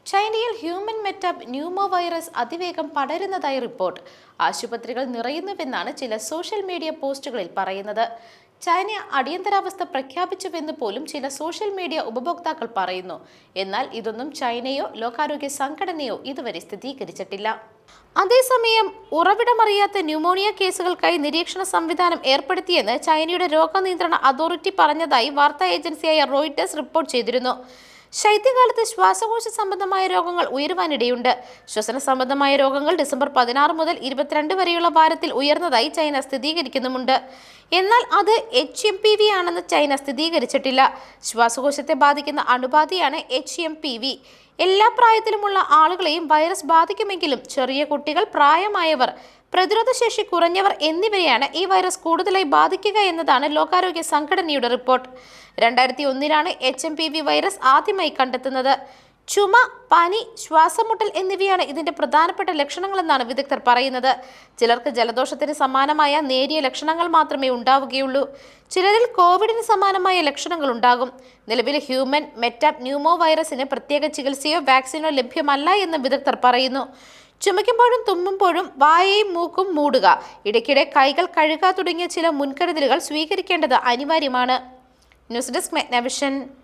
ചൈനയിൽ human മെറ്റാബ് pneumo virus അതിവേഗം പടരുന്നതായി report. ആശുപത്രികൾ നിറയുന്നുവെന്നാണ് ചില സോഷ്യൽ മീഡിയ പോസ്റ്റുകളിൽ പറയുന്നത്. ചൈന അടിയന്തരാവസ്ഥ പ്രഖ്യാപിച്ചുവെന്ന് പോലും ചില സോഷ്യൽ മീഡിയ ഉപഭോക്താക്കൾ പറയുന്നു. എന്നാൽ ഇതൊന്നും ചൈനയോ ലോകാരോഗ്യ സംഘടനയോ ഇതുവരെ സ്ഥിരീകരിച്ചിട്ടില്ല. അതേസമയം ഉറവിടമറിയാത്ത ന്യൂമോണിയ കേസുകൾക്കായി നിരീക്ഷണ സംവിധാനം ഏർപ്പെടുത്തിയെന്ന് ചൈനയുടെ രോഗനിയന്ത്രണ അതോറിറ്റി പറഞ്ഞതായി വാർത്താ ഏജൻസിയായ റോയിട്ടേഴ്സ് റിപ്പോർട്ട് ചെയ്തിരുന്നു. ശൈത്യകാലത്ത് ശ്വാസകോശ സംബന്ധമായ രോഗങ്ങൾ ഉയരുവാനിടയുണ്ട്. ശ്വസന സംബന്ധമായ രോഗങ്ങൾ ഡിസംബർ 16 മുതൽ 22 വരെയുള്ള വാരത്തിൽ ഉയർന്നതായി ചൈന സ്ഥിരീകരിക്കുന്നുമുണ്ട്. എന്നാൽ അത് HMPV ആണെന്ന് ചൈന സ്ഥിരീകരിച്ചിട്ടില്ല. ശ്വാസകോശത്തെ ബാധിക്കുന്ന അണുബാധയാണ് HMPV. എല്ലാ പ്രായത്തിലുമുള്ള ആളുകളെയും വൈറസ് ബാധിക്കുമെങ്കിലും ചെറിയ കുട്ടികൾ, പ്രായമായവർ, പ്രതിരോധശേഷി കുറഞ്ഞവർ എന്നിവരെയാണ് ഈ വൈറസ് കൂടുതലായി ബാധിക്കുക എന്നതാണ് ലോകാരോഗ്യ സംഘടനയുടെ റിപ്പോർട്ട്. 2001 HMPV വൈറസ് ആദ്യമായി കണ്ടെത്തുന്നത്. ചുമ, പനി, ശ്വാസമുട്ടൽ എന്നിവയാണ് ഇതിന്റെ പ്രധാനപ്പെട്ട ലക്ഷണങ്ങളെന്നാണ് വിദഗ്ധർ പറയുന്നത്. ചിലർക്ക് ജലദോഷത്തിന് സമാനമായ നേരിയ ലക്ഷണങ്ങൾ മാത്രമേ ഉണ്ടാവുകയുള്ളൂ. ചിലരിൽ കോവിഡിന് സമാനമായ ലക്ഷണങ്ങൾ ഉണ്ടാകും. നിലവിൽ ഹ്യൂമൻ മെറ്റാബ് ന്യൂമോ വൈറസിന് പ്രത്യേക ചികിത്സയോ വാക്സിനോ ലഭ്യമല്ല എന്ന് വിദഗ്ധർ പറയുന്നു. ചുമയ്ക്കുമ്പോഴും തുമ്മുമ്പോഴും വായയും മൂക്കും മൂടുക, ഇടയ്ക്കിടെ കൈകൾ കഴുകുക തുടങ്ങിയ ചില മുൻകരുതലുകൾ സ്വീകരിക്കേണ്ടത് അനിവാര്യമാണ്. News desk മെഗ്നവിഷൻ.